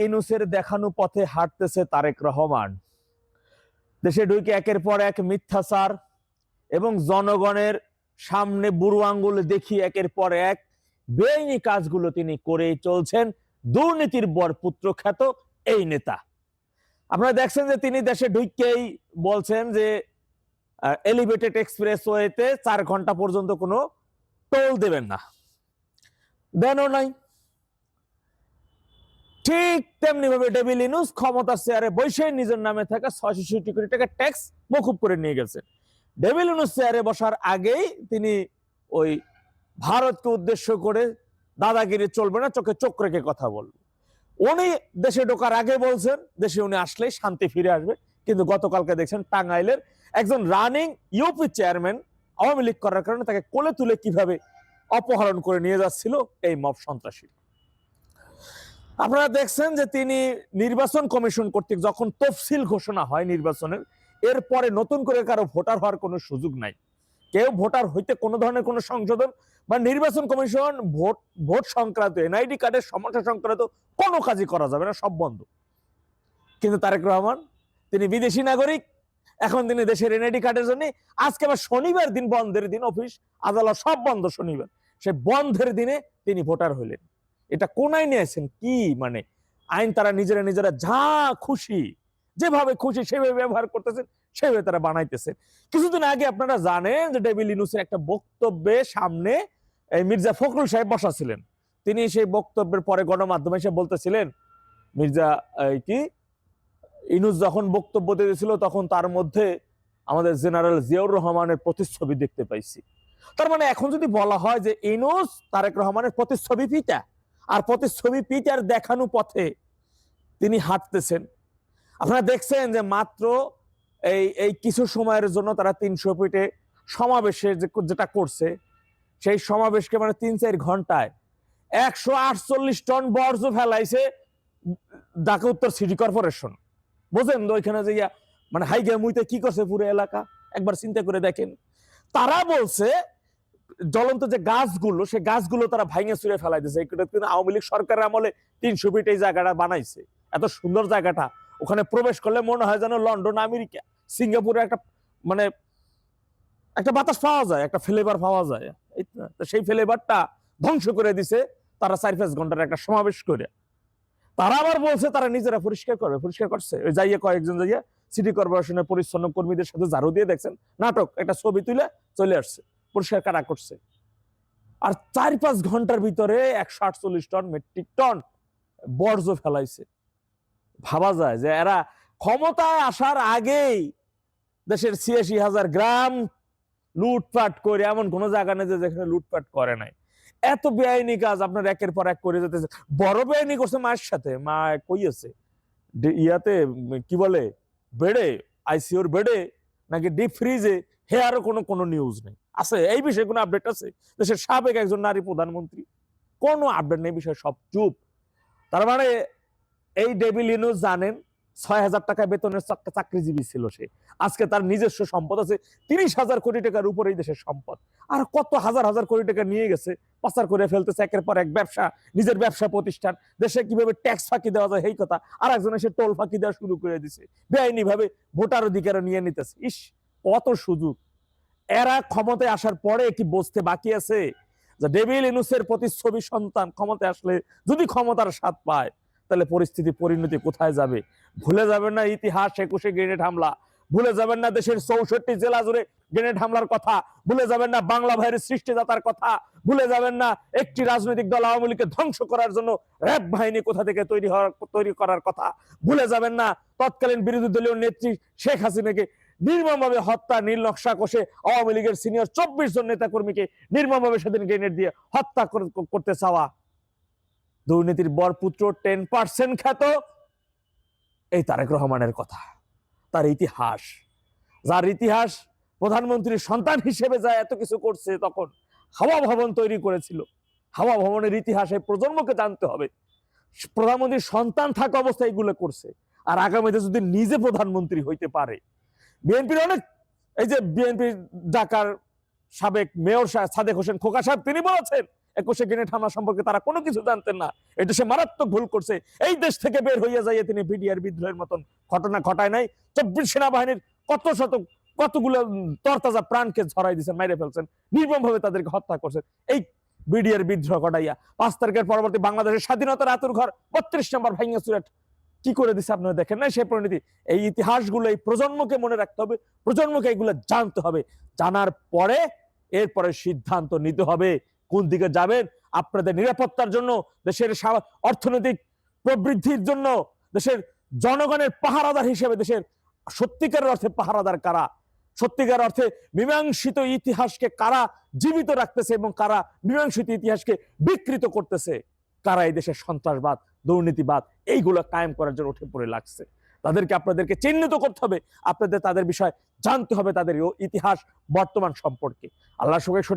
ইউনূসের দেখানো পথে হাঁটতেছে তারেক রহমান। দেশে ঢুকে একের পর এক মিথ্যাচার এবং জনগণের সামনে বুড়ো আঙ্গুল দেখিয়ে একের পর এক বেআইনি কাজগুলো তিনি করেই চলছেন। দুর্নীতির বরপুত্র খ্যাত এই নেতা। আপনারা দেখছেন যে তিনি দেশে ঢুকেই বলছেন যে এলিভেটেড এক্সপ্রেসওয়েতে 4 ঘন্টা পর্যন্ত কোনো টোল দেবেন না, দেনও নাই। ঠিক তেমনি ভাবে ডেভিল ইউনূস ক্ষমতার চেয়ারে বসে নিজের নামে থাকা 660 কোটি টাকা ট্যাক্স মকুব করে নিয়ে গেছে। ডেভিল ইউনূস চেয়ারে বসার আগেই তিনি ওই ভারতকে উদ্দেশ্য করে দাদাগিরি চলবে না, চোখে চোখ রেখে কথা বলবে। উনি দেশে ঢোকার আগে বলছেন দেশে উনি আসলেই শান্তি ফিরে আসবে, কিন্তু গতকালকে দেখছেন টাঙ্গাইলের একজন running UP chairman Awami League করার কারণে তাকে কোলে তুলে কিভাবে অপহরণ করে নিয়ে যাচ্ছিল এই মব সন্ত্রাসী। আপনারা দেখছেন যে তিনি নির্বাচন কমিশন কর্তৃক যখন তফসিল ঘোষণা হয় নির্বাচনের, এরপরে নতুন করে কারো ভোটার হওয়ার কোনো সুযোগ নাই। কেউ ভোটার হইতে কোনো ধরনের কোনো সংশোধন বা নির্বাচন কমিশন ভোট সংক্রান্ত এনআইডি কার্ডের সমস্যা সংক্রান্ত কোনো কাজই করা যাবে না, সব বন্ধ। কিন্তু তারেক রহমান তিনি বিদেশি নাগরিক, এখন তিনি দেশের এনআইডি কার্ডের জন্য আজকে আবার শনিবার দিন, বন্ধের দিন, অফিস আদালত সব বন্ধ শনিবার, সে বন্ধের দিনে তিনি ভোটার হইলেন। এটা কোন আইনে আছেন? কি মানে আইন তারা নিজেরা যা খুশি যেভাবে খুশি সেভাবে ব্যবহার করতেছেন, সেভাবে তারা বানাইতেছেন। কিছুদিন আগে আপনারা জানেন যে ডেভিল ইউনূসের একটা বক্তব্যে সামনে মির্জা ফখরুল সাহেব বসা ছিলেন। তিনি সেই বক্তব্যের পরে গণমাধ্যমে এসে বলতেছিলেন, মির্জা কি ইউনূস যখন বক্তব্য দিয়েছিল তখন তার মধ্যে আমাদের জেনারেল জিয়াউর রহমানের প্রতিচ্ছবি দেখতে পাইছি। তার মানে এখন যদি বলা হয় যে ইউনূস তারেক রহমানের প্রতিচ্ছবি পিতা, আর প্রতিচ্ছবি পিতার দেখানো পথে তিনি হাঁটতেছেন। আপনারা দেখছেন যে মাত্র এই কিছু সময়ের জন্য তারা 300 ফিটে সমাবেশে যেটা করছে, সেই সমাবেশকে মানে 3-4 ঘন্টায় 148 টন বর্জ্য ফেলাইছে ঢাকা উত্তর সিটি কর্পোরেশন। বুঝেন তো ওইখানে যে মানে হাইগা মুইতে কি করছে পুরো এলাকা, একবার চিন্তা করে দেখেন। তারা বলছে জ্বলন্ত যে গাছগুলো, সেই গাছগুলো তারা ভাঙে চুরে ফেলাই দিয়েছে। কিন্তু আওয়ামী লীগ সরকারের আমলে 300 ফিট এই জায়গাটা বানাইছে, এত সুন্দর জায়গাটা। ওখানে প্রবেশ করলে মনে হয় যেন লন্ডন, আমেরিকা, সিঙ্গাপুরে একটা মানে একটা বাতাস পাওয়া যায়, একটা ফ্লেভার পাওয়া যায়। সেই ফ্লেভারটা ধ্বংস করে দিছে তারা 4-5 ঘন্টার একটা সমাবেশ করে। তারা আবার বলছে তারা নিজেরা পরিষ্কার করবে, পরিষ্কার করছে। ওই যাইয়ে কয়েকজন যাইয়া সিটি কর্পোরেশনের পরিচ্ছন্ন কর্মীদের সাথে ঝাড়ু দিয়ে দেখছেন নাটক, একটা ছবি তুলে চলে আসছে, পরিষ্কার কারা করছে। আর 4-5 ঘন্টার ভিতরে 148 টন মেট্রিক টন বর্জ্য ফেলাইছে। ভাবা যায় যে এরা ক্ষমতায় আসার আগেই দেশের 86,000 গ্রাম লুটপাট করে, এমন কোন জায়গা নেই যে যেখানে লুটপাট করে নাই। এত বেআইনি কাজ আপনার একের পর এক করে যেতেছে। বড় বেআইনি করছে মায়ের সাথে, মা কইছে ইয়াতে কি বলে বেডে, আইসিইউর বেডে নাকি ডিপ ফ্রিজে, হে আরো কোনো নিউজ নেই। আছে এই বিষয়ে কোনো আপডেট আছে? দেশের সাবেক একজন নারী প্রধানমন্ত্রী, কোনো আপডেট নেই, বিষয় সব চুপ। তার মানে এই ডেভিল ইউনূস জানেন 6,000 টাকা বেতনের চাকরিজীবী ছিল সে, আজকে তার নিজস্ব সম্পদ আছে 30,000 কোটি টাকার উপরে এই দেশের সম্পদ। আর কত হাজার হাজার কোটি টাকা নিয়ে গেছে, পাচার করে ফেলতেছে একের পর এক ব্যবসা, নিজের ব্যবসা প্রতিষ্ঠান। দেশে কিভাবে ট্যাক্স ফাঁকি দেওয়া যায় এই কথা, আর একজন এসে টোল ফাঁকি দেওয়া শুরু করে দিছে, বেআইনি ভাবে ভোটার অধিকার নিয়ে নিতেছে। ইস, কত সুযোগ! এরা ক্ষমতায় আসার পরে কি বুঝতে বাকি আছে যে ডেভিল ইউনূসের প্রতিচ্ছবি সন্তান ক্ষমতায় আসলে যদি ক্ষমতার স্বাদ পায়, তাহলে পরিস্থিতি পরিণতি কোথায় যাবে? ভুলে যাবেন না ইতিহাস, 21শে গ্রেনেড হামলা, ভুলে যাবেন না দেশের 64 জেলা জুড়ে গ্রেনেড হামলার কথা, ভুলে যাবেন না বাংলা ভাইয়ের সৃষ্টিদাতার কথা, ভুলে যাবেন না একটি রাজনৈতিক দল আওয়ামী লীগকে ধ্বংস করার জন্য র‍্যাব বাহিনী কোথা থেকে তৈরি করার কথা, ভুলে যাবেন না তৎকালীন বিরোধী দলীয় নেত্রী শেখ হাসিনাকে নির্মমভাবে হত্যা, নীল নকশা কষে আওয়ামী লীগের সিনিয়র 24 জন নেতা কর্মীকে নির্মমভাবে সেদিন গ্রেনেড দিয়ে হত্যা করতে চাওয়া দুর্নীতির বরপুত্র 10% খ্যাত এই তারেক রহমানের কথা। তার ইতিহাস, যার ইতিহাস প্রধানমন্ত্রীর সন্তান হিসেবে যায় এত কিছু করছে, তখন হাওয়া ভবন তৈরি করেছিল। হাওয়া ভবনের ইতিহাসে প্রজন্মকে জানতে হবে। প্রধানমন্ত্রীর সন্তান থাকা অবস্থায় এগুলো করছে, আর আগামীতে যদি নিজে প্রধানমন্ত্রী হইতে পারে। বিএনপির অনেক, এই যে বিএনপি ঢাকার সাবেক মেয়র সাদেক হোসেন খোকা সাহেব, তিনি বলেছেন 21শে গ্রেনেড হামলা সম্পর্কে তারা কোনো কিছু জানতেন না। এটা সে মারাত্মক ভুল করছে। এই দেশ থেকে বের হইয়া যাইয়ে তিনি বিডিআর বিদ্রোহের মতন ঘটনা ঘটায় নাই। 24 সেনাবাহিনীর কতগুলো তরতাজা প্রাণকে ঝরাই দিয়েছেন, মেরে ফেলছেন, নির্মমভাবে তাদেরকে হত্যা করছেন এই বিডিআর বিদ্রোহ ঘটাইয়া। 5 তারিখের পরবর্তী বাংলাদেশের স্বাধীনতার আতুর ঘর 32 নম্বর ভাইঙ্গা চুরাট কি করে দিচ্ছে আপনারা দেখেন না? সেই পরিণতি, এই ইতিহাসগুলো এই প্রজন্মকে মনে রাখতে হবে, প্রজন্মকে এগুলো জানতে হবে। জানার পরে এরপরে সিদ্ধান্ত নিতে হবে কোন দিকে যাবেন। আপনাদের নিরাপত্তার জন্য, দেশের অর্থনৈতিক প্রবৃদ্ধির জন্য, দেশের জনগণের পাহারাদার হিসেবে দেশের সত্যিকারের অর্থে পাহারাদার কারা, সত্যিকার অর্থে মীমাংসিত ইতিহাসকে কারা জীবিত রাখতেছে এবং কারা মীমাংসিত ইতিহাসকে বিকৃত করতেছে, কারা এই দেশের সন্ত্রাসবাদ, দুর্নীতিবাদ এইগুলো কায়েম করার জন্য উঠে পড়ে লাগছে, আপনাদেরকে চিহ্নিত করতে হবে। আপনাদের তাদের বিষয় জানতে হবে, তাদের ইতিহাস বর্তমান সম্পর্কে। আল্লাহ সবাই সঠিক